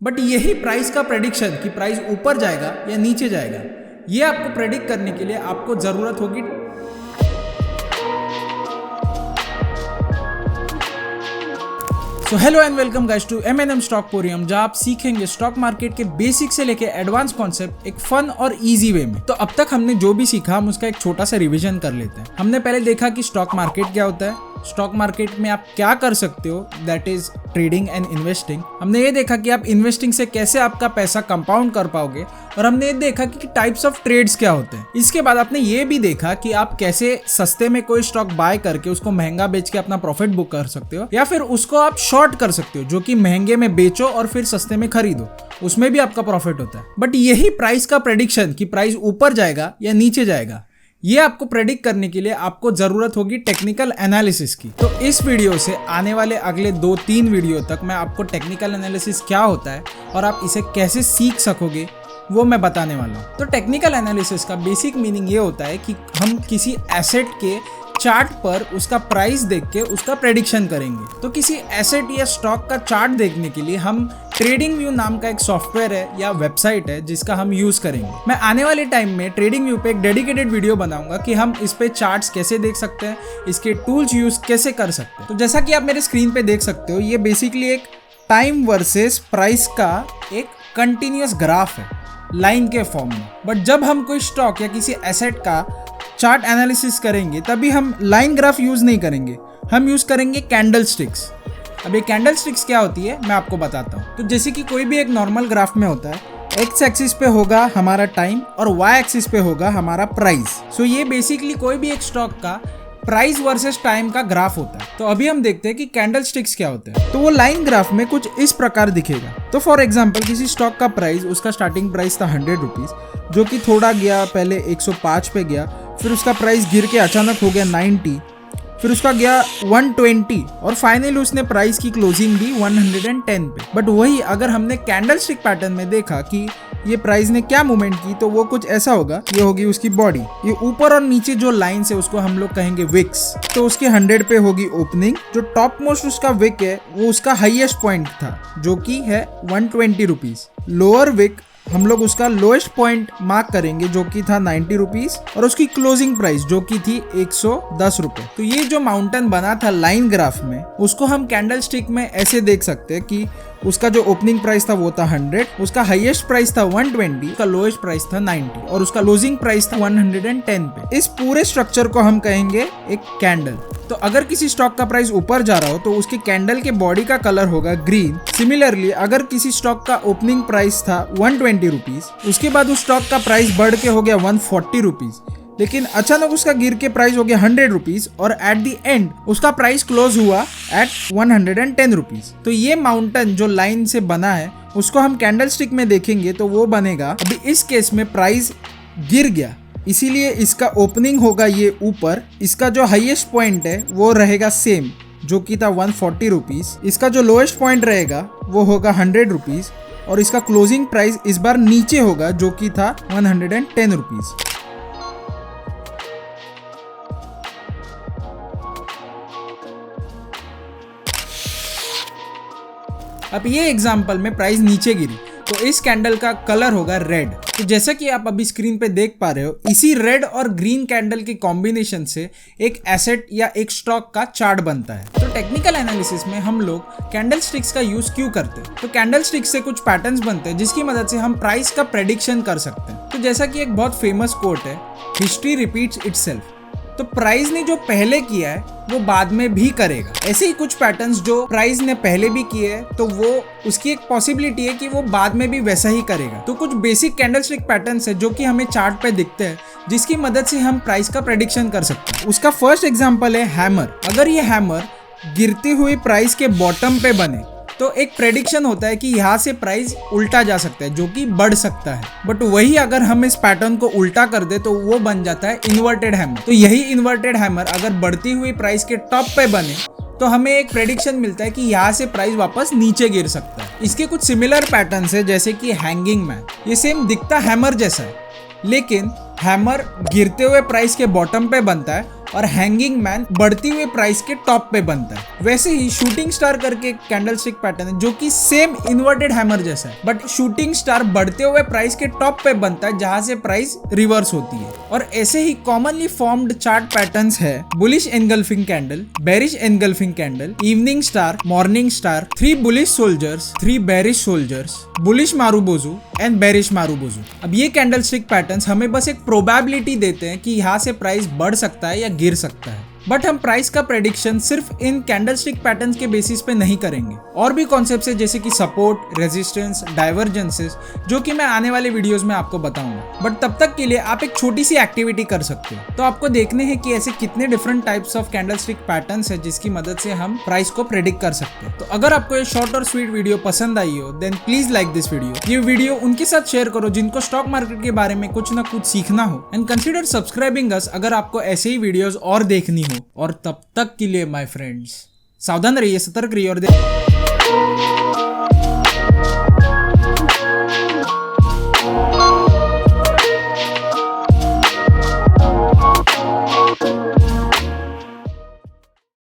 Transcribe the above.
But यही price का prediction कि प्राइस ऊपर जाएगा या नीचे जाएगा, ये आपको प्रेडिक्ट करने के लिए आपको ज़रूरत होगी so hello and welcome guys to M&M Stockporium, जहां आप सीखेंगे स्टॉक मार्केट के बेसिक से लेके एडवांस कॉन्सेप्ट एक फन और इजी वे में। तो अब तक हमने जो भी सीखा हम उसका एक छोटा सा रिवीजन कर लेते हैं। हमने पहले देखा कि स्टॉक मार्केट क्या होता है, स्टॉक मार्केट में आप क्या कर सकते हो, that is trading and investing. हमने ये देखा कि आप इन्वेस्टिंग से कैसे आपका पैसा कंपाउंड कर पाओगे, और हमने ये देखा कि टाइप्स ऑफ ट्रेड्स क्या होते हैं। इसके बाद आपने ये भी देखा कि आप कैसे सस्ते में कोई स्टॉक बाय करके उसको महंगा बेच के अपना प्रॉफिट बुक कर सकते हो, या फिर उसको आप शॉर्ट कर सकते हो, जो कि महंगे में बेचो और फिर सस्ते में खरीदो, उसमें भी आपका प्रॉफिट होता है। बट यही प्राइस का प्रेडिक्शन कि प्राइस ऊपर जाएगा या नीचे जाएगा, ये आपको प्रेडिक्ट करने के लिए आपको जरूरत होगी टेक्निकल एनालिसिस की। तो इस वीडियो से आने वाले अगले 2-3 वीडियो तक मैं आपको टेक्निकल एनालिसिस क्या होता है और आप इसे कैसे सीख सकोगे वो मैं बताने वाला हूँ। तो टेक्निकल एनालिसिस का बेसिक मीनिंग ये होता है कि हम किसी एसेट के चार्ट पर उसका प्राइस देख के उसका प्रेडिक्शन करेंगे। तो किसी एसेट या स्टॉक का चार्ट देखने के लिए हम ट्रेडिंग व्यू नाम का एक सॉफ्टवेयर है या वेबसाइट है जिसका हम यूज करेंगे। मैं आने वाले टाइम में ट्रेडिंग व्यू पे एक डेडिकेटेड वीडियो बनाऊंगा कि हम इस पे चार्ट्स कैसे देख सकते हैं, इसके टूल्स यूज कैसे कर सकते हैं। तो जैसा कि आप मेरे स्क्रीन पे देख सकते हो, ये बेसिकली एक टाइम वर्सेस प्राइस का एक कंटिन्यूअस ग्राफ है लाइन के फॉर्म में। बट जब हम कोई स्टॉक या किसी एसेट का चार्ट एनालिसिस करेंगे तभी हम लाइन ग्राफ यूज नहीं करेंगे, हम यूज करेंगे कैंडल स्टिक्स। अब ये कैंडल स्टिक्स क्या होती है मैं आपको बताता हूँ। तो जैसे कि कोई भी एक नॉर्मल ग्राफ में होता है, एक्स एक्सिस पे होगा हमारा टाइम और वाई एक्सिस पे होगा हमारा प्राइस। सो ये बेसिकली कोई भी एक स्टॉक का प्राइस वर्सेस टाइम का ग्राफ होता है। तो अभी हम देखते हैं कि कैंडल स्टिक्स क्या होते हैं। तो वो लाइन ग्राफ में कुछ इस प्रकार दिखेगा। तो फॉर एग्जांपल किसी स्टॉक का प्राइस, उसका स्टार्टिंग प्राइस था 100 रुपीज, जो कि थोड़ा गया, पहले 105 पे गया, फिर उसका प्राइस गिर के अचानक हो गया 90, फिर उसका गया 120 और फाइनली उसने प्राइस की क्लोजिंग दी 110 पे। बट वही अगर हमने कैंडल स्टिक पैटर्न में देखा कि ये प्राइस ने क्या मूवमेंट की, तो वो कुछ ऐसा होगा। ये होगी उसकी बॉडी, ये ऊपर और नीचे जो लाइन है उसको हम लोग कहेंगे विक्स। तो उसके 100 पे होगी ओपनिंग, जो टॉप मोस्ट उसका विक है वो उसका हाईएस्ट पॉइंट था जो कि है 120 रुपीज। लोअर विक हम लोग उसका लोएस्ट पॉइंट मार्क करेंगे जो कि था 90 रुपीज, और उसकी क्लोजिंग प्राइस जो कि थी 110 रुपए। तो ये जो माउंटेन बना था लाइन ग्राफ में, उसको हम कैंडल स्टिक में ऐसे देख सकते हैं कि उसका जो ओपनिंग प्राइस था वो था 100, उसका हाईएस्ट प्राइस था 120, उसका लोएस्ट प्राइस था 90 और उसका क्लोजिंग प्राइस था 110 पे। इस पूरे स्ट्रक्चर को हम कहेंगे एक कैंडल। तो अगर किसी स्टॉक का प्राइस ऊपर जा रहा हो तो उसके कैंडल के बॉडी का कलर होगा ग्रीन। सिमिलरली अगर किसी स्टॉक का ओपनिंग प्राइस था 120 रुपीज, उसके बाद उस स्टॉक का प्राइस बढ़ के हो गया 140 रुपीज, लेकिन अचानक उसका गिर के प्राइस हो गया 100 रुपीज और एट द एंड उसका प्राइस क्लोज हुआ एट 110 रुपीज। तो ये माउंटेन जो लाइन से बना है उसको हम कैंडल स्टिक में देखेंगे तो वो बनेगा। अभी इस केस में प्राइस गिर गया, इसीलिए इसका ओपनिंग होगा ये ऊपर, इसका जो हाईएस्ट पॉइंट है वो रहेगा सेम जो कि था 140 रुपीज, इसका जो लोएस्ट पॉइंट रहेगा वो होगा 100 रुपीज और इसका क्लोजिंग प्राइस इस बार नीचे होगा जो कि था 110 रुपीज। अब ये एग्जांपल में प्राइस नीचे गिरी तो इस कैंडल का कलर होगा रेड। तो जैसा कि आप अभी स्क्रीन पे देख पा रहे हो, इसी रेड और ग्रीन कैंडल के कॉम्बिनेशन से एक एसेट या एक स्टॉक का चार्ट बनता है। तो टेक्निकल एनालिसिस में हम लोग कैंडल स्टिक्स का यूज क्यों करते हैं? तो कैंडल स्टिक्स से कुछ पैटर्न्स बनते हैं जिसकी मदद से हम प्राइस का प्रेडिक्शन कर सकते हैं। तो जैसा कि एक बहुत फेमस कोट है, हिस्ट्री रिपीट्स इटसेल्फ। तो प्राइस ने जो पहले किया है वो बाद में भी करेगा। ऐसे ही कुछ पैटर्न्स जो प्राइस ने पहले भी किए हैं तो वो उसकी एक पॉसिबिलिटी है कि वो बाद में भी वैसा ही करेगा। तो कुछ बेसिक कैंडलस्टिक पैटर्न्स है जो कि हमें चार्ट पे दिखते हैं, जिसकी मदद से हम प्राइस का प्रेडिक्शन कर सकते हैं। उसका फर्स्ट एग्जांपल है हैमर। अगर ये हैमर गिरती हुई प्राइस के बॉटम पे बने तो एक प्रेडिक्शन होता है कि यहाँ से प्राइस उल्टा जा सकता है जो कि बढ़ सकता है। बट वही अगर हम इस पैटर्न को उल्टा कर दे तो वो बन जाता है इन्वर्टेड हैमर। तो यही इन्वर्टेड हैमर अगर बढ़ती हुई प्राइस के टॉप पे बने तो हमें एक प्रेडिक्शन मिलता है कि यहाँ से प्राइस वापस नीचे गिर सकता है। इसके कुछ सिमिलर पैटर्न्स है जैसे कि हैंगिंग मैन। ये सेम दिखता हैमर जैसा है, लेकिन हैमर गिरते हुए प्राइस के बॉटम पे बनता है और हैंगिंग मैन बढ़ती हुई प्राइस के टॉप पे बनता है। वैसे ही शूटिंग स्टार करके एक कैंडलस्टिक पैटर्न है जो कि सेम इन्वर्टेड हैमर जैसा है, बट शूटिंग स्टार बढ़ते हुए प्राइस के टॉप पे बनता है जहां से प्राइस रिवर्स होती है। और ऐसे ही कॉमनली फॉर्म्ड चार्ट पैटर्न्स है bullish engulfing candle, bearish engulfing candle, evening star, morning star, 3 bullish soldiers, 3 bearish soldiers, bullish marubozu and bearish marubozu. अब ये कैंडलस्टिक पैटर्न्स हमें बस एक प्रोबेबिलिटी देते हैं कि यहाँ से प्राइस बढ़ सकता है या गिर सकता है, बट हम प्राइस का प्रेडिक्शन सिर्फ इन कैंडलस्टिक पैटर्न्स के बेसिस पे नहीं करेंगे। और भी कॉन्सेप्ट्स है जैसे कि सपोर्ट, रेजिस्टेंस, डाइवर्जेंसेस, जो कि मैं आने वाले वीडियोस में आपको बताऊंगा। बट तब तक के लिए आप एक छोटी सी एक्टिविटी कर सकते हो। तो आपको देखने हैं कि ऐसे कितने different types of candlestick patterns है जिसकी मदद से हम प्राइस को प्रेडिक्ट कर सकते हैं। तो अगर आपको ये शॉर्ट और स्वीट वीडियो पसंद आई हो then please like this video. ये वीडियो उनके साथ शेयर करो जिनको स्टॉक मार्केट के बारे में कुछ ना कुछ सीखना हो, एंड कंसीडर सब्सक्राइबिंग अस अगर आपको ऐसे ही वीडियोस और देखनी हो। और तब तक के लिए माय फ्रेंड्स, सावधान रहिए, सतर्क रहिए और